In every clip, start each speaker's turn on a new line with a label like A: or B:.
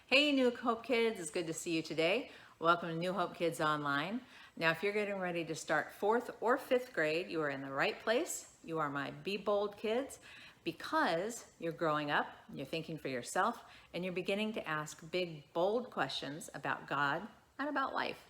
A: Hey, New Hope Kids, it's good to see you today. Welcome to New Hope Kids Online. Now, if you're getting ready to start 4th or 5th grade, you are in the right place. You are my Be Bold kids because you're growing up, you're thinking for yourself, and you're beginning to ask big, bold questions about God and about life.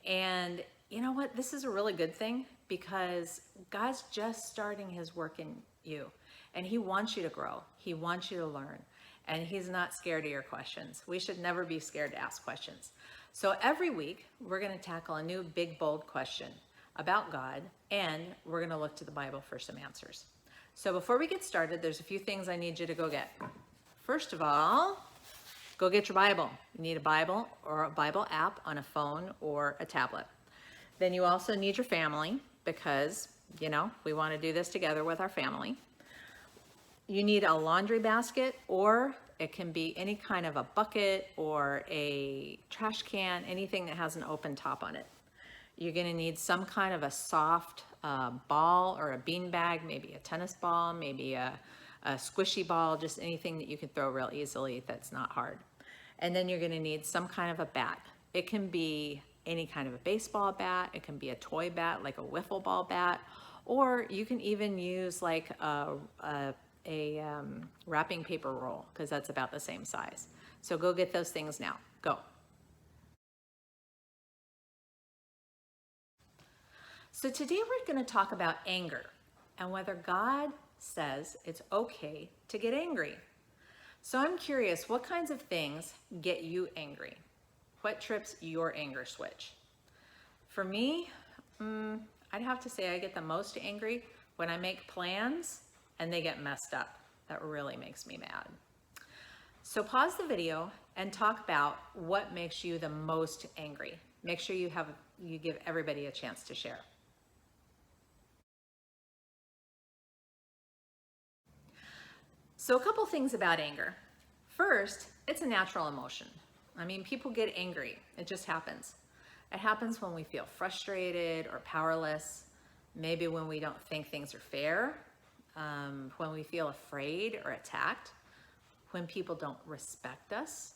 A: And you know what? This is a really good thing because God's just starting his work in you, and he wants you to grow. He wants you to learn. And he's not scared of your questions. We should never be scared to ask questions. So every week, we're going to tackle a new big, bold question about God, and we're going to look to the Bible for some answers. So before we get started, there's a few things I need you to go get. First of all, go get your Bible. You need a Bible or a Bible app on a phone or a tablet. Then you also need your family because, we want to do this together with our family. You need a laundry basket, or it can be any kind of a bucket or a trash can, anything that has an open top on it. You're going to need some kind of a soft ball or a bean bag, maybe a tennis ball, maybe a squishy ball, just anything that you can throw real easily that's not hard. And then you're going to need some kind of a bat. It can be any kind of a baseball bat. It can be a toy bat, like a wiffle ball bat, or you can even use like a wrapping paper roll, because that's about the same size. So go get those things now. Go. So today we're going to talk about anger and whether God says it's okay to get angry. So I'm curious, what kinds of things get you angry? What trips your anger switch? For me, I'd have to say I get the most angry when I make plans and they get messed up. That really makes me mad. So pause the video and talk about what makes you the most angry. Make sure you give everybody a chance to share. So a couple things about anger. First, it's a natural emotion. I mean, people get angry. It just happens. It happens when we feel frustrated or powerless, maybe when we don't think things are fair, when we feel afraid or attacked, when people don't respect us,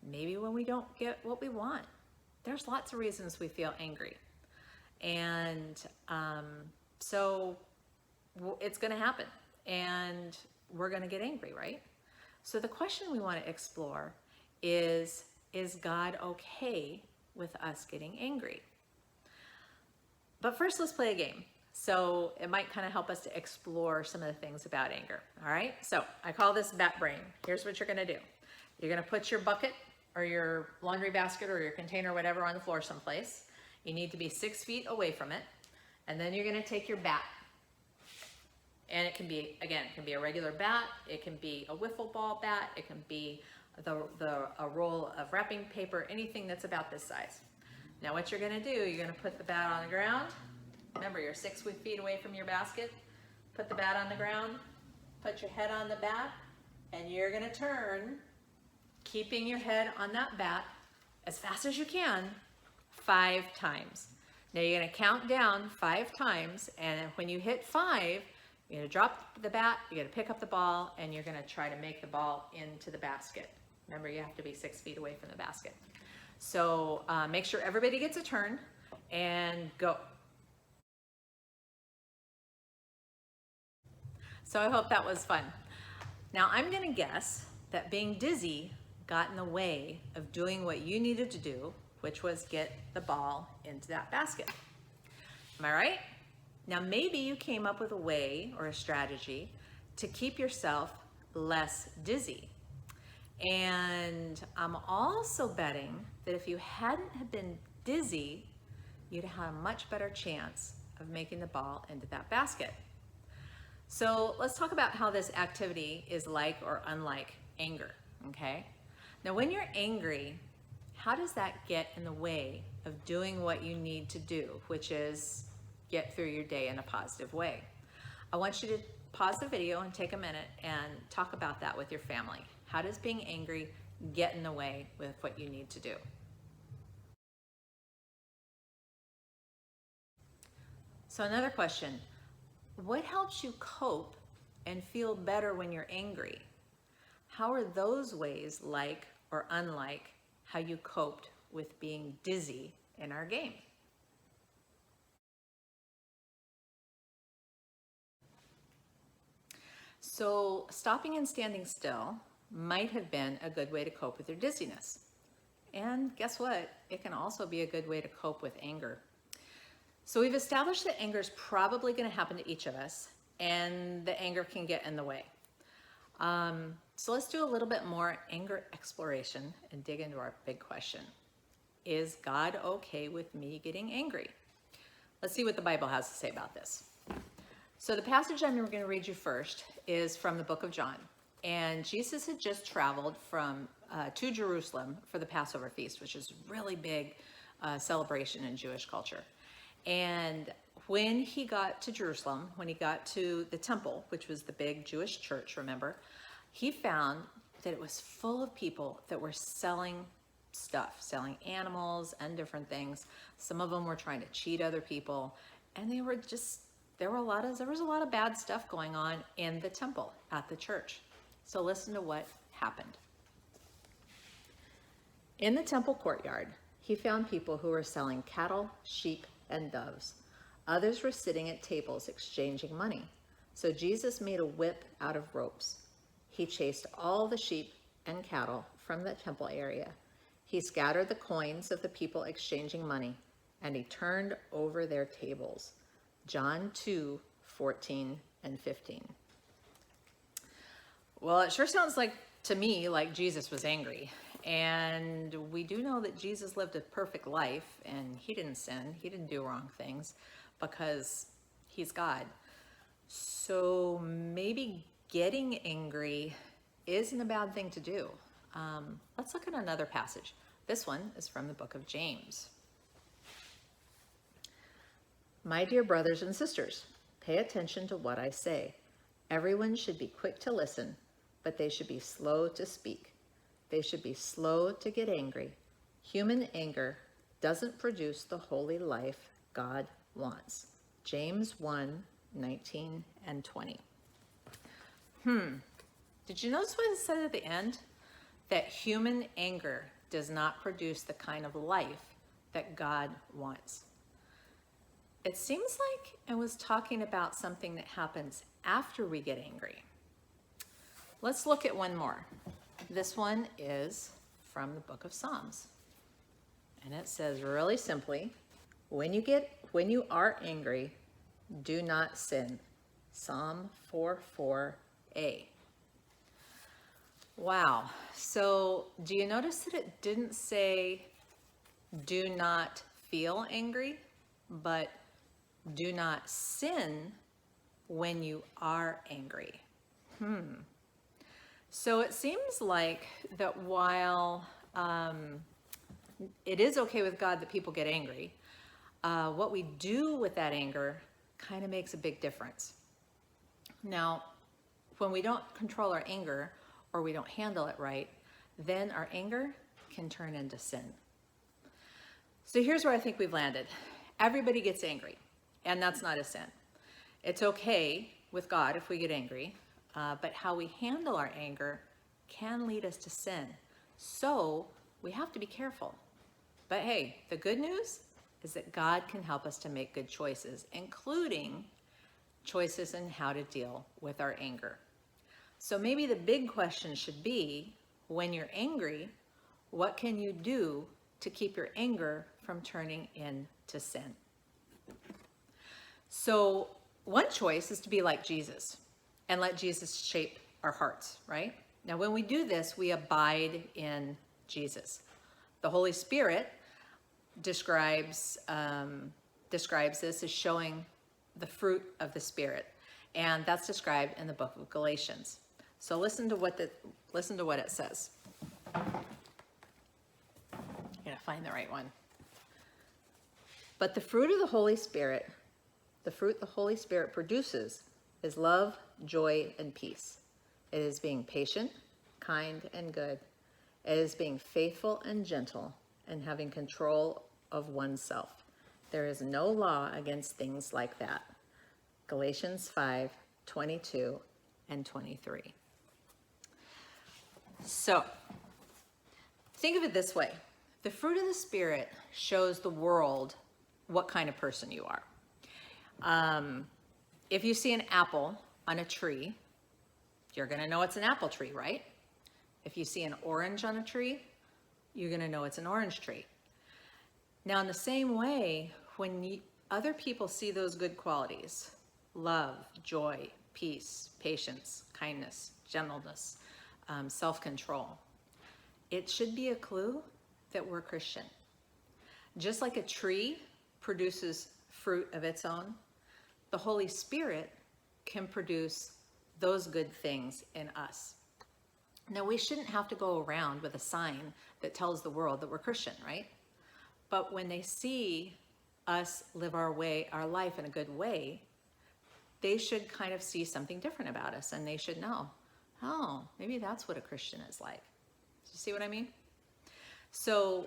A: maybe when we don't get what we want. There's lots of reasons we feel angry. And so it's going to happen, and we're going to get angry, right? So the question we want to explore is God okay with us getting angry? But first, let's play a game. So it might kind of help us to explore some of the things about anger. All right, so I call this bat brain. Here's what you're going to do. You're going to put your bucket or your laundry basket or your container, whatever, on the floor someplace. You need to be 6 feet away from it. And then you're going to take your bat. And it can be, again, it can be a regular bat. It can be a wiffle ball bat. It can be a roll of wrapping paper, anything that's about this size. Now what you're going to do, you're going to put the bat on the ground. Remember, you're 6 feet away from your basket. Put the bat on the ground. Put your head on the bat. And you're going to turn, keeping your head on that bat as fast as you can, 5 times. Now you're going to count down 5 times, and when you hit 5, you're going to drop the bat, you're going to pick up the ball, and you're going to try to make the ball into the basket. Remember, you have to be 6 feet away from the basket. So make sure everybody gets a turn, and go. So I hope that was fun. Now I'm going to guess that being dizzy got in the way of doing what you needed to do, which was get the ball into that basket. Am I right? Now maybe you came up with a way or a strategy to keep yourself less dizzy. And I'm also betting that if you hadn't have been dizzy, you'd have had a much better chance of making the ball into that basket. So let's talk about how this activity is like or unlike anger, okay? Now when you're angry, how does that get in the way of doing what you need to do, which is get through your day in a positive way? I want you to pause the video and take a minute and talk about that with your family. How does being angry get in the way with what you need to do? So another question, what helps you cope and feel better when you're angry? How are those ways like or unlike how you coped with being dizzy in our game? So stopping and standing still might have been a good way to cope with your dizziness. And guess what? It can also be a good way to cope with anger. So we've established that anger is probably going to happen to each of us, and the anger can get in the way. So let's do a little bit more anger exploration and dig into our big question. Is God okay with me getting angry? Let's see what the Bible has to say about this. So the passage I'm going to read you first is from the book of John. And Jesus had just traveled to Jerusalem for the Passover feast, which is a really big celebration in Jewish culture. And when he got to Jerusalem, when he got to the temple, which was the big Jewish church, remember, he found that it was full of people that were selling stuff, selling animals and different things. Some of them were trying to cheat other people, and there was a lot of bad stuff going on in the temple at the church. So listen to what happened. In the temple courtyard, he found people who were selling cattle, sheep, and doves. Others were sitting at tables exchanging money. So Jesus made a whip out of ropes. He chased all the sheep and cattle from the temple area. He scattered the coins of the people exchanging money, and he turned over their tables. John 2:14 and 15. Well, it sure sounds to me like Jesus was angry. And we do know that Jesus lived a perfect life, and he didn't sin. He didn't do wrong things because he's God. So maybe getting angry isn't a bad thing to do. Let's look at another passage. This one is from the book of James. My dear brothers and sisters, pay attention to what I say. Everyone should be quick to listen, but they should be slow to speak. They should be slow to get angry. Human anger doesn't produce the holy life God wants. James 1:19 and 20. Did you notice what it said at the end? That human anger does not produce the kind of life that God wants. It seems like it was talking about something that happens after we get angry. Let's look at one more. This one is from the book of Psalms. And it says really simply, when you are angry, do not sin. Psalm 4:4a. Wow. So do you notice that it didn't say do not feel angry, but do not sin when you are angry? So it seems like that while it is okay with God that people get angry, what we do with that anger kind of makes a big difference. Now, when we don't control our anger or we don't handle it right, then our anger can turn into sin. So here's where I think we've landed. Everybody gets angry, and that's not a sin. It's okay with God if we get angry, but how we handle our anger can lead us to sin. So we have to be careful. But hey, the good news is that God can help us to make good choices, including choices in how to deal with our anger. So maybe the big question should be, when you're angry, what can you do to keep your anger from turning into sin? So one choice is to be like Jesus and let Jesus shape our hearts, right? Now, when we do this, we abide in Jesus. The Holy Spirit describes this as showing the fruit of the Spirit, and that's described in the book of Galatians. So listen to what it says. I gotta find the right one. But the fruit of the Holy Spirit, the fruit the Holy Spirit produces, is love, joy, and peace. It is being patient, kind, and good. It is being faithful and gentle, and having control of oneself. There is no law against things like that. Galatians 5:22 and 23. So think of it this way. The fruit of the Spirit shows the world what kind of person you are. If you see an apple on a tree, you're going to know it's an apple tree, right? If you see an orange on a tree, you're going to know it's an orange tree. Now, in the same way, when other people see those good qualities, love, joy, peace, patience, kindness, gentleness, self-control, it should be a clue that we're Christian. Just like a tree produces fruit of its own, the Holy Spirit can produce those good things in us. Now, we shouldn't have to go around with a sign that tells the world that we're Christian, right? But when they see us live our life in a good way, they should kind of see something different about us, and they should know, oh, maybe that's what a Christian is like. Do you see what I mean? So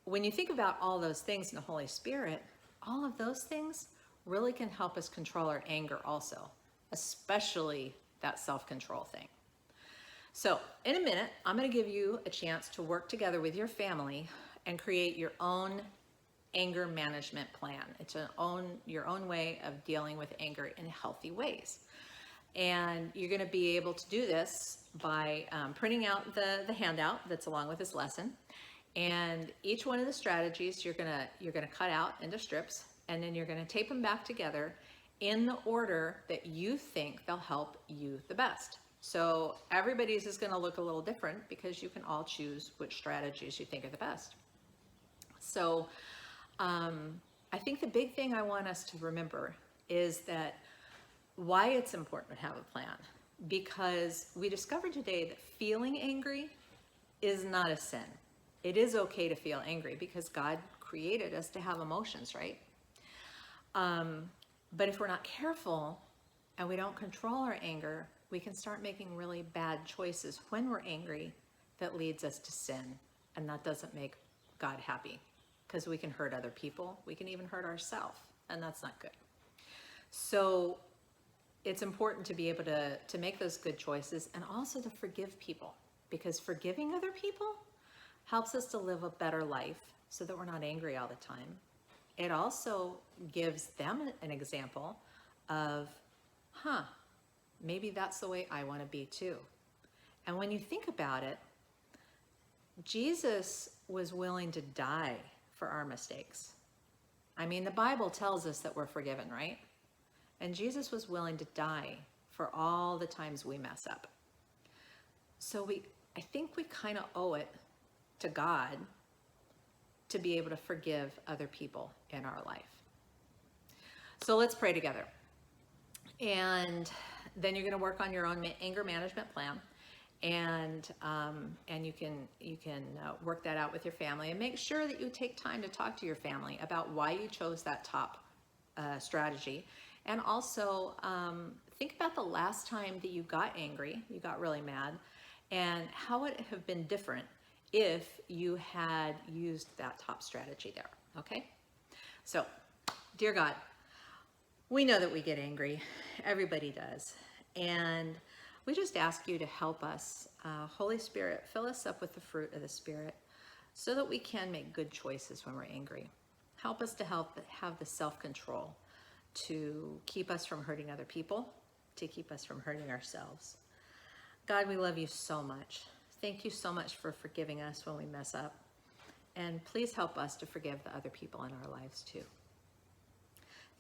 A: when you think about all those things in the Holy Spirit, all of those things really can help us control our anger also, especially that self-control thing. So in a minute, I'm going to give you a chance to work together with your family and create your own anger management plan. It's your own way of dealing with anger in healthy ways. And you're going to be able to do this by printing out the handout that's along with this lesson. And each one of the strategies you're going to cut out into strips, and then you're going to tape them back together in the order that you think they'll help you the best. So everybody's is going to look a little different because you can all choose which strategies you think are the best. So I think the big thing I want us to remember is that why it's important to have a plan, because we discovered today that feeling angry is not a sin. It is okay to feel angry because God created us to have emotions, right? But if we're not careful and we don't control our anger, we can start making really bad choices when we're angry that leads us to sin, and that doesn't make God happy, because we can hurt other people. We can even hurt ourselves, and that's not good. So it's important to be able to make those good choices, and also to forgive people, because forgiving other people helps us to live a better life so that we're not angry all the time. It also gives them an example of, maybe that's the way I want to be too. And when you think about it, Jesus was willing to die for our mistakes. I mean, the Bible tells us that we're forgiven, right? And Jesus was willing to die for all the times we mess up. So I think we kind of owe it to God to be able to forgive other people in our life. So let's pray together. And then you're going to work on your own anger management plan, and you can work that out with your family, and make sure that you take time to talk to your family about why you chose that top strategy. And also think about the last time that you got angry, you got really mad, and how would it have been different if you had used that top strategy there, okay? So, dear God, we know that we get angry. Everybody does. And we just ask you to help us. Holy Spirit, fill us up with the fruit of the Spirit so that we can make good choices when we're angry. Help us to have the self-control to keep us from hurting other people, to keep us from hurting ourselves. God, we love you so much. Thank you so much for forgiving us when we mess up. And please help us to forgive the other people in our lives too.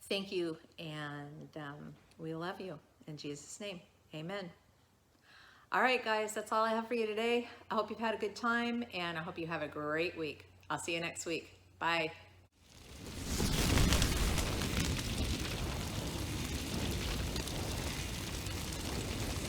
A: Thank you, and we love you. In Jesus' name, amen. All right, guys, that's all I have for you today. I hope you've had a good time, and I hope you have a great week. I'll see you next week. Bye.